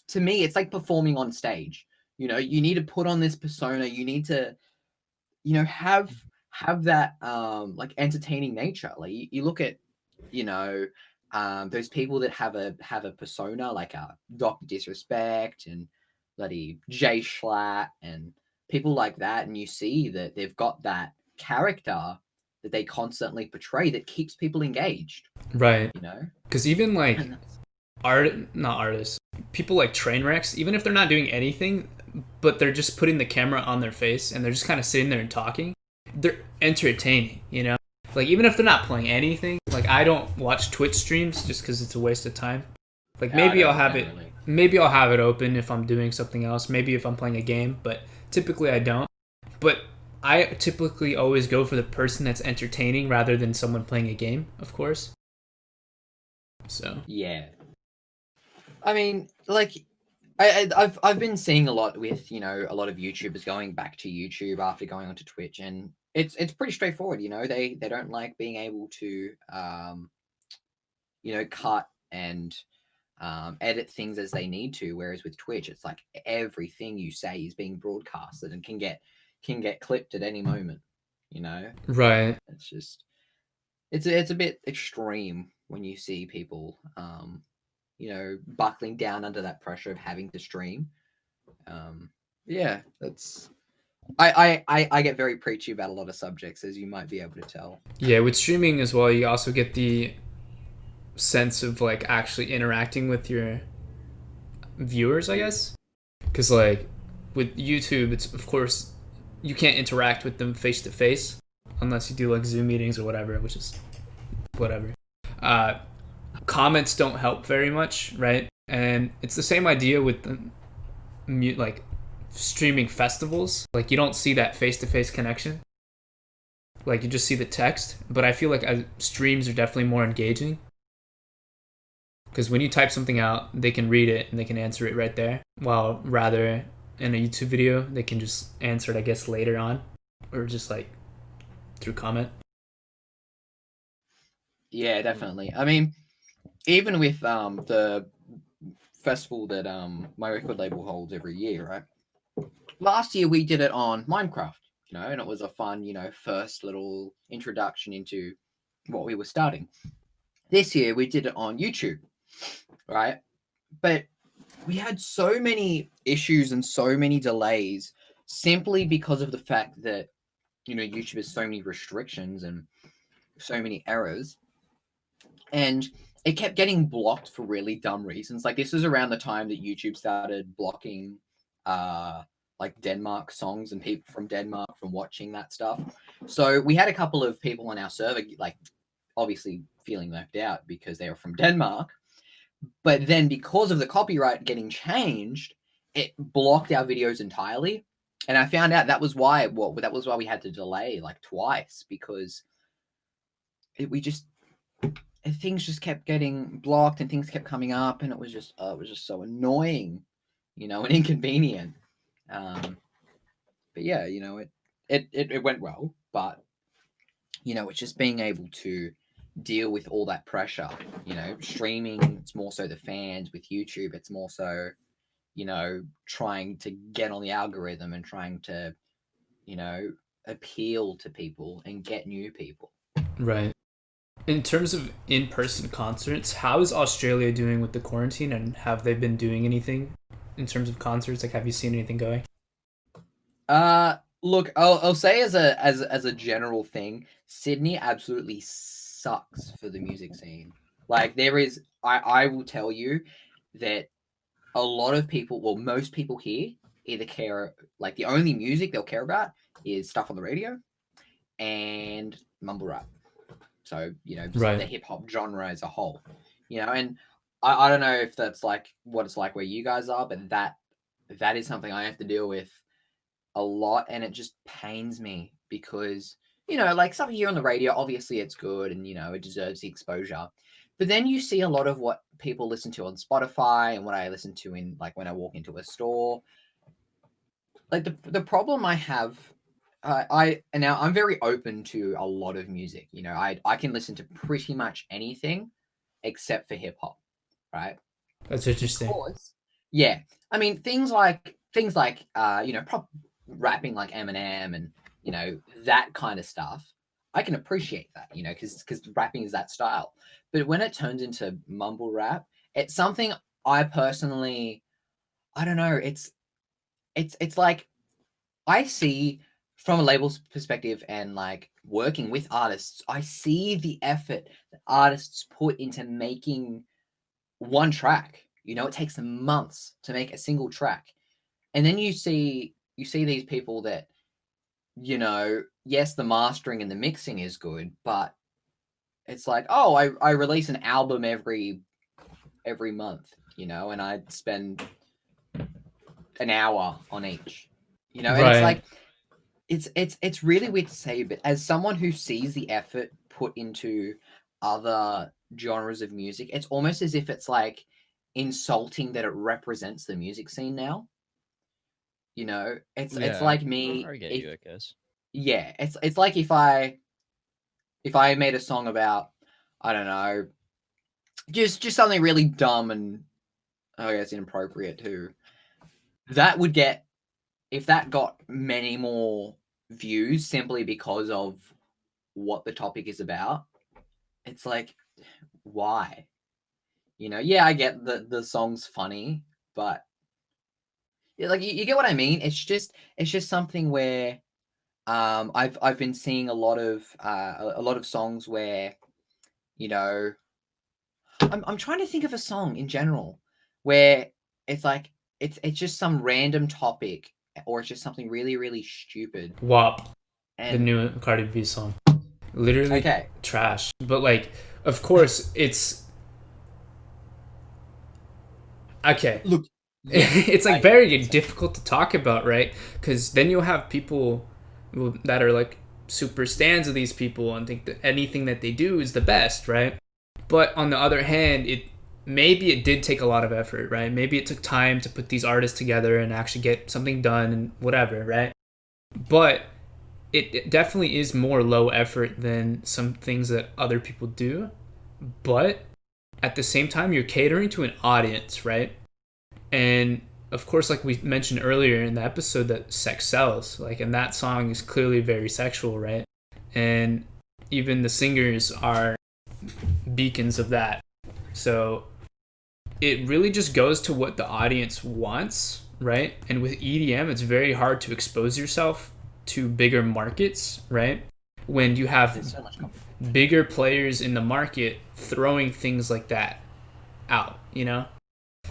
to me, it's like performing on stage. You need to put on this persona. You need to, have that like entertaining nature. Like you look at, those people that have a persona like Dr. Disrespect and bloody Jay Schlatt and people like that, and you see that they've got that character that they constantly portray that keeps people engaged. Right. Because even like not artists, people like train wrecks, even if they're not doing anything, but they're just putting the camera on their face and they're just kind of sitting there and talking, they're entertaining, like even if they're not playing anything. Like I don't watch Twitch streams just because it's a waste of time. Like maybe I'll have it open if I'm doing something else, maybe if I'm playing a game, but typically I don't. But I typically always go for the person that's entertaining rather than someone playing a game, of course. So yeah, I mean, like, I've been seeing a lot with a lot of YouTubers going back to YouTube after going onto Twitch, and it's pretty straightforward. They don't like being able to cut and edit things as they need to. Whereas with Twitch, it's like everything you say is being broadcasted and can get clipped at any moment. Right. It's just it's a bit extreme when you see people buckling down under that pressure of having to stream. Yeah, that's I get very preachy about a lot of subjects, as you might be able to tell. Yeah, with streaming as well, you also get the sense of like actually interacting with your viewers, I guess. Because like with YouTube, it's of course you can't interact with them face to face unless you do like Zoom meetings or whatever, which is whatever. Comments don't help very much, right? And it's the same idea with like streaming festivals. Like you don't see that face-to-face connection. Like you just see the text. But I feel like streams are definitely more engaging because when you type something out, they can read it and they can answer it right there. While rather in a YouTube video, they can just answer it, I guess, later on, or just like through comment. Yeah, definitely. I mean, even with the festival that my record label holds every year, right? Last year we did it on Minecraft, and it was a fun, first little introduction into what we were starting. This year we did it on YouTube, right? But we had so many issues and so many delays simply because of the fact that YouTube has so many restrictions and so many errors, and it kept getting blocked for really dumb reasons. Like this is around the time that YouTube started blocking like Denmark songs and people from Denmark from watching that stuff. So we had a couple of people on our server like obviously feeling left out because they were from Denmark. But then because of the copyright getting changed, it blocked our videos entirely. And I found out that was why we had to delay like twice, because things just kept getting blocked and things kept coming up, and it was just so annoying, and inconvenient. But yeah, it went well, but it's just being able to deal with all that pressure. Streaming, it's more so the fans. With YouTube, it's more so trying to get on the algorithm and trying to appeal to people and get new people. Right. In terms of in-person concerts, how is Australia doing with the quarantine, and have they been doing anything in terms of concerts? Like, have you seen anything going? Look, I'll say as a general thing, Sydney absolutely sucks for the music scene. Like, there is, I will tell you that a lot of people, well, most people here either care, like, the only music they'll care about is stuff on the radio and mumble rap. So, just Right. the hip hop genre as a whole, and I don't know if that's like what it's like where you guys are, but that is something I have to deal with a lot, and it just pains me because, like, stuff here on the radio, obviously it's good and, it deserves the exposure. But then you see a lot of what people listen to on Spotify and what I listen to in, like, when I walk into a store. Like, the problem I have, and now I'm very open to a lot of music. I can listen to pretty much anything except for hip hop, right? That's interesting. Because, yeah, I mean things like prop rapping like Eminem and that kind of stuff. I can appreciate that, because rapping is that style. But when it turns into mumble rap, it's something I personally, I don't know. It's like, I see from a label's perspective and, like, working with artists, I see the effort that artists put into making one track. It takes them months to make a single track. And then you see these people that, yes, the mastering and the mixing is good, but it's like, oh, I release an album every month, and I spend an hour on each, and it's like, it's really weird to say, but as someone who sees the effort put into other genres of music, it's almost as if it's like insulting that it represents the music scene now. It's like me. I get you, I guess. Yeah, it's like if I made a song about, I don't know, just something really dumb and, I guess, inappropriate too. That would get, if that got many more views simply because of what the topic is about, it's like, why? Yeah, I get the song's funny, but yeah, like, you get what I mean. It's just something where I've been seeing a lot of songs where, I'm trying to think of a song in general where it's like it's just some random topic, or it's just something really, really stupid. WAP, And the new Cardi B song. Literally okay, trash. But, like, of course, it's okay. look, yeah, It's like very difficult to talk about, right? Because then you'll have people that are like super stans of these people and think that anything that they do is the best, right? But on the other hand, maybe it did take a lot of effort, right? Maybe it took time to put these artists together and actually get something done and whatever, right? But it definitely is more low effort than some things that other people do. But at the same time, you're catering to an audience, right? And of course, like we mentioned earlier in the episode, that sex sells, like, and that song is clearly very sexual, right? And even the singers are beacons of that. So it really just goes to what the audience wants, right? And with EDM, it's very hard to expose yourself to bigger markets, right? When you have so much bigger players in the market throwing things like that out,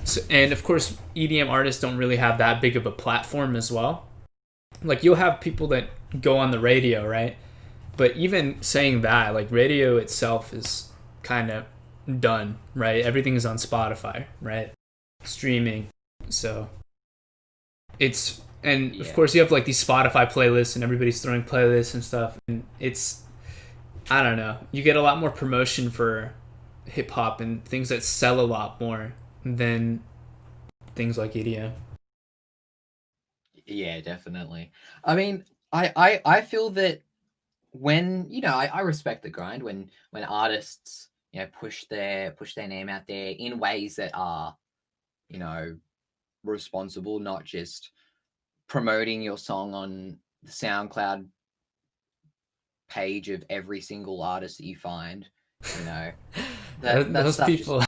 So, and of course, EDM artists don't really have that big of a platform as well. Like, you'll have people that go on the radio, right? But even saying that, like, radio itself is kind of done, right? Everything is on Spotify, right? Streaming. So it's And of Yeah. course, you have like these Spotify playlists, and everybody's throwing playlists and stuff. And it's, I don't know, you get a lot more promotion for hip hop and things that sell a lot more than things like EDM. Yeah, definitely. I mean, I feel that when I respect the grind when artists push their name out there in ways that are you know responsible, not just promoting your song on the SoundCloud page of every single artist that you find. You know that Those stuff just people.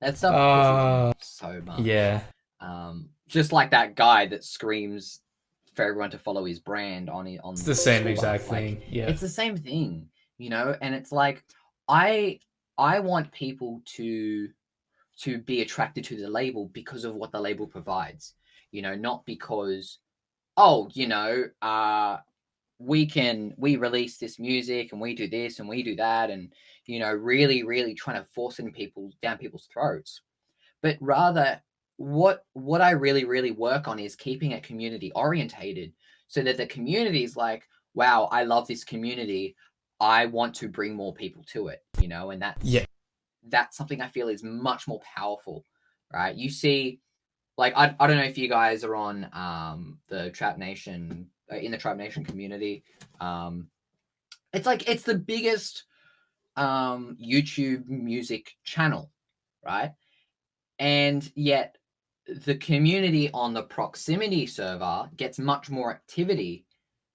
that stuff pisses me off so much. Yeah. Just like that guy that screams for everyone to follow his brand on It's the same school exact bus. Like, thing. Yeah. it's the same thing, and it's like I I want people to be attracted to the label because of what the label provides, not because, oh, we release this music and we do this and we do that, and really really trying to force it in down people's throats, but rather what I really really work on is keeping it community orientated, so that the community is like, wow, I love this community, I want to bring more people to it, and Yeah. that's something I feel is much more powerful, right? You see, like, I don't know if you guys are on the Trap Nation, in the Trap Nation community. It's like it's the biggest YouTube music channel, right? And yet the community on the proximity server gets much more activity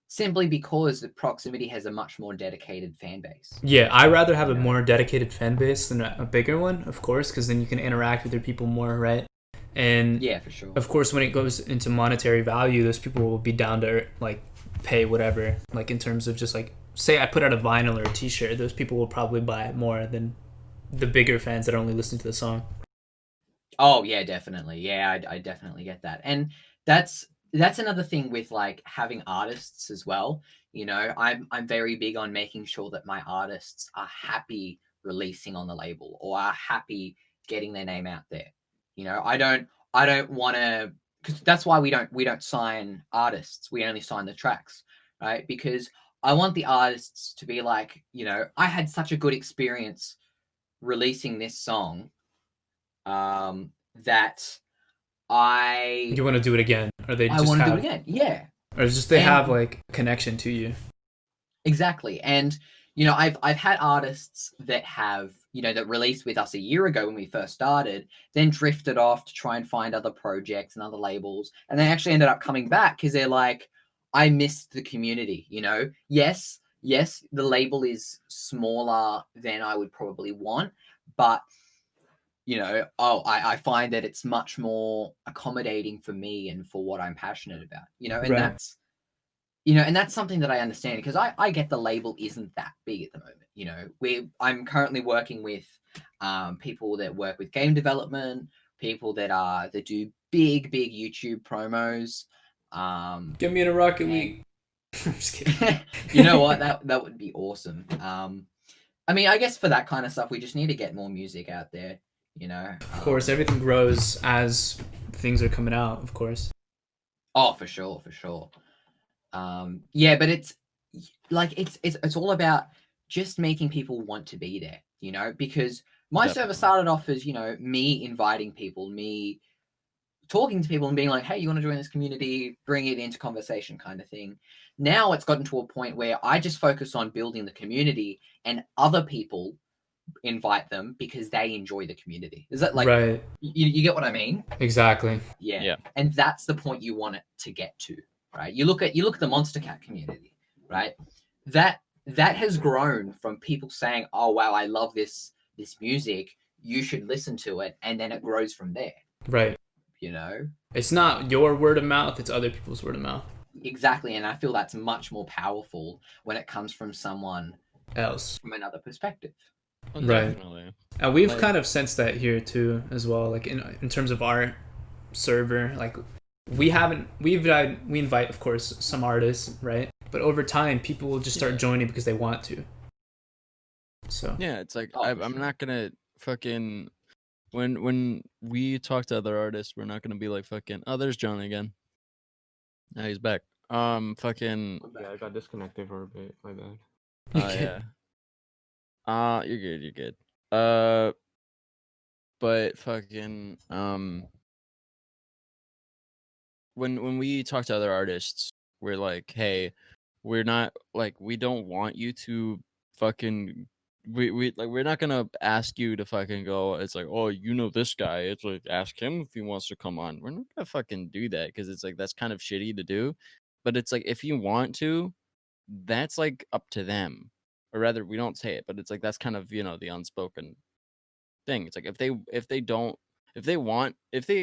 simply because the proximity has a much more dedicated fan base. Yeah, I rather have You a know? more dedicated fan base than a bigger one, of course, because then you can interact with your people more, right? And Yeah, for sure. of course, when it goes into monetary value, those people will be down to like pay whatever. Like in terms of just like, say I put out a vinyl or a T-shirt, those people will probably buy it more than the bigger fans that only listen to the song. Oh yeah, definitely. Yeah, I definitely get that. And that's another thing with like having artists as well. I'm very big on making sure that my artists are happy releasing on the label or are happy getting their name out there. I don't want to, because that's why we don't sign artists. We only sign the tracks, right? Because I want the artists to be like, I had such a good experience releasing this song, that I You want to do it again, or they I just want to do it have, again. Yeah, or just they have and like a connection to you. exactly. And I've had artists that have that released with us a year ago when we first started, then drifted off to try and find other projects and other labels, and they actually ended up coming back because they're like, I missed the community. Yes, the label is smaller than I would probably want, but I find that it's much more accommodating for me and for what I'm passionate about, and Right. that's something that I understand, because I get the label isn't that big at the moment. I'm currently working with people that work with game development, people that do big YouTube promos. Get me in a Rocket And League. I'm just kidding. you know what? That would be awesome. I mean, I guess for that kind of stuff, we just need to get more music out there. Of course, everything grows as things are coming out. Of course. Oh, for sure, for sure. Yeah, but it's like it's all about just making people want to be there. Because my server Definitely. started off as me inviting people, me talking to people and being like, hey, you want to join this community, bring it into conversation, kind of thing. Now it's gotten to a point where I just focus on building the community, and other people invite them because they enjoy the community. Is that like, Right. you get what I mean? Exactly. Yeah. Yeah. And that's the point you want it to get to, right? You look at the Monster Cat community, right? That has grown from people saying, oh wow, I love this music, you should listen to it, and then it grows from there. Right. It's not your word of mouth, it's other people's word of mouth. Exactly. And I feel that's much more powerful when it comes from someone else from another perspective. Well, Right. definitely. And we've Like- kind of sensed that here too as well, like in terms of our server. Like we invite, of course, some artists, right? But over time people will just start Yeah. joining because they want to. So Yeah, it's like Oh, for I'm sure. not gonna fucking when we talk to other artists, we're not gonna be like fucking, oh, there's John again. Now he's back. Fucking. Yeah, I got disconnected for a bit. My bad. Oh yeah. You're good. You're good. But fucking when we talk to other artists, we're like, hey, we're not like we don't want you to fucking we like we're not gonna ask you to fucking go. It's like, oh, you know this guy. It's like ask him if he wants to come on. We're not gonna fucking do that because it's like that's kind of shitty to do. But it's like if you want to, that's like up to them. Or rather, we don't say it, but it's like that's kind of the unspoken thing. It's like if they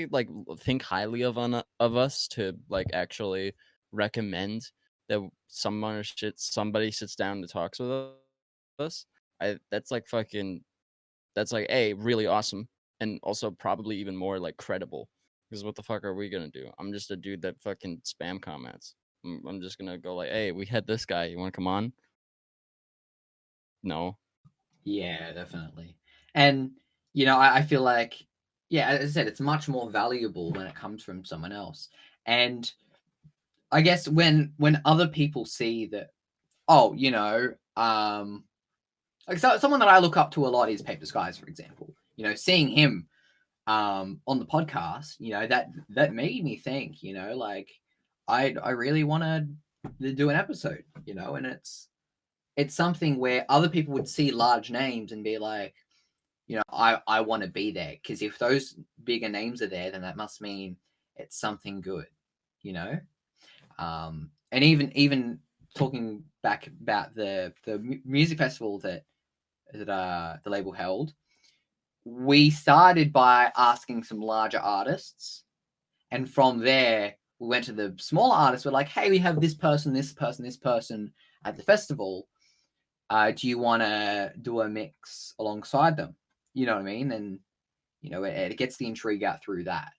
like think highly of us to like actually recommend that somebody sits down and talks with us, that's like fucking that's like really awesome and also probably even more like credible. Because what the fuck are we gonna do? I'm just a dude that fucking spam comments. I'm just gonna go like, hey, we had this guy. You want to come on? No. Yeah, definitely. And I feel like, yeah, as I said, it's much more valuable when it comes from someone else. And I guess when other people see that, oh, like someone that I look up to a lot is Paper Skies, for example. Seeing him on the podcast, that made me think, like I really want to do an episode, and it's something where other people would see large names and be like, I want to be there, because if those bigger names are there, then that must mean it's something good, you know. And even talking back about the music festival that the label held, we started by asking some larger artists, and from there we went to the smaller artists. We're like, hey, we have this person, this person, this person at the festival. Do you want to do a mix alongside them? You know what I mean? And it gets the intrigue out through that.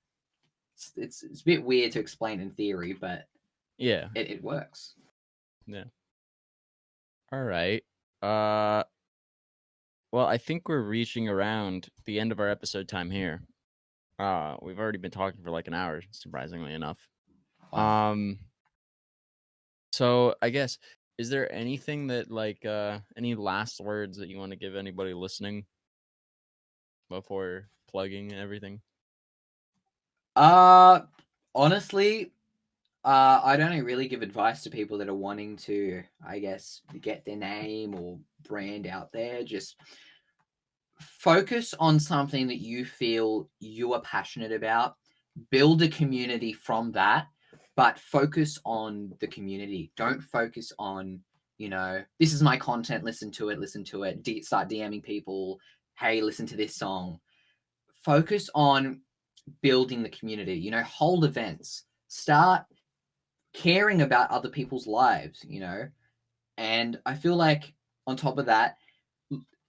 It's a bit weird to explain in theory, but Yeah. it works. Yeah. All right. Well, I think we're reaching around the end of our episode time here. We've already been talking for like an hour, surprisingly enough. Wow. So I guess, is there anything that like any last words that you want to give anybody listening before plugging and everything? Honestly, I'd only really give advice to people that are wanting to, I guess, get their name or brand out there. Just focus on something that you feel you are passionate about. Build a community from that, but focus on the community. Don't focus on, this is my content, listen to it. Start DMing people, hey, listen to this song. Focus on building the community, hold events, start caring about other people's lives, and I feel like on top of that,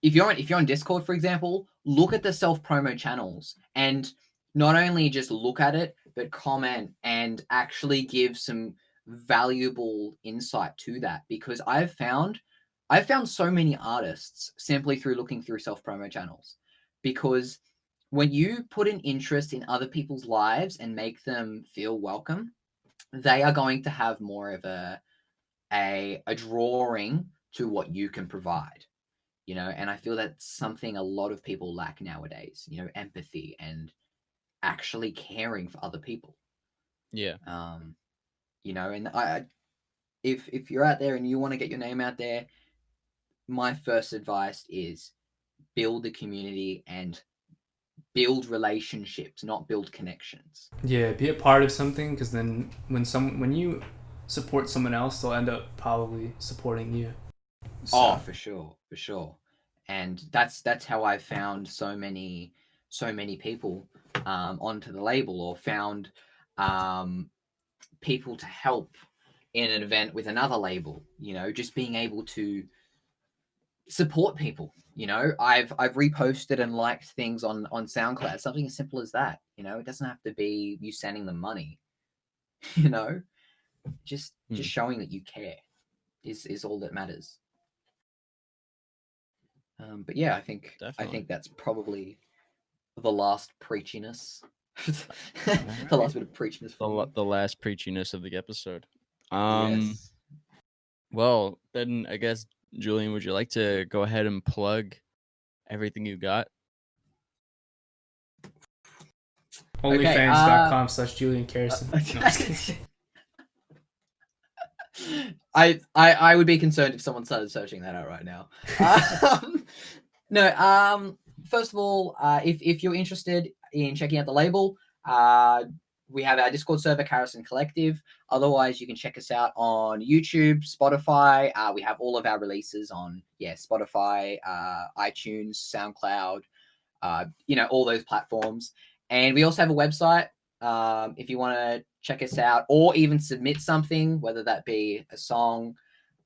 if you're on Discord, for example, look at the self promo channels and not only just look at it, but comment and actually give some valuable insight to that, because I've found so many artists simply through looking through self promo channels, because when you put an interest in other people's lives and make them feel welcome, they are going to have more of a drawing to what you can provide, and I feel that's something a lot of people lack nowadays, empathy and actually caring for other people. Yeah. And if you're out there and you want to get your name out there, my first advice is build a community and build relationships, not build connections. Yeah, be a part of something, because then when you support someone else, they'll end up probably supporting you. So. Oh, for sure. And that's how I found so many people onto the label, or found people to help in an event with another label. Just being able to support people. I've reposted and liked things on SoundCloud, something as simple as that. It doesn't have to be you sending them money. Just showing that you care is all that matters. But yeah, I think Definitely. that's probably the last preachiness The last bit of preachiness from me. The last preachiness of the episode. Yes. Well, then I guess, Julian, would you like to go ahead and plug everything you got? OnlyFans.com/Julian Carisen. No, I'm just kidding. I would be concerned if someone started searching that out right now. No. First of all, if you're interested in checking out the label, we have our Discord server, Carisen Collective. Otherwise, you can check us out on YouTube, Spotify. We have all of our releases on Spotify, iTunes, SoundCloud, all those platforms. And we also have a website. If you want to check us out or even submit something, whether that be a song,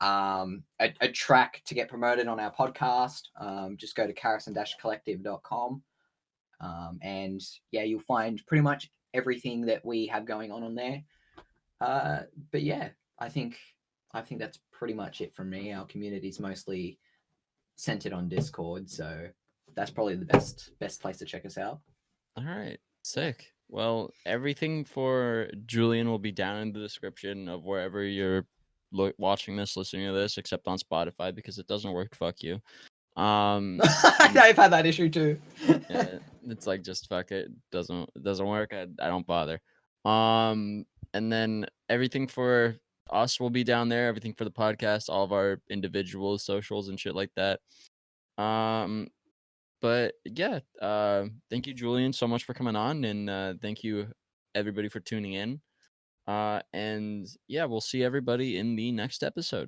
a track to get promoted on our podcast, just go to carisen-collective.com. And you'll find pretty much everything that we have going on there. But yeah, I think that's pretty much it from me. Our community is mostly centered on Discord, so that's probably the best place to check us out. All right, sick. Well, everything for Julian will be down in the description of wherever you're watching this, listening to this, except on Spotify because it doesn't work. Fuck you. I've had that issue too. Yeah, it's like, just fuck it. It doesn't work. I don't bother. And then everything for us will be down there. Everything for the podcast, all of our individual socials and shit like that. But yeah, thank you, Julian, so much for coming on, and thank you everybody for tuning in. And yeah, we'll see everybody in the next episode.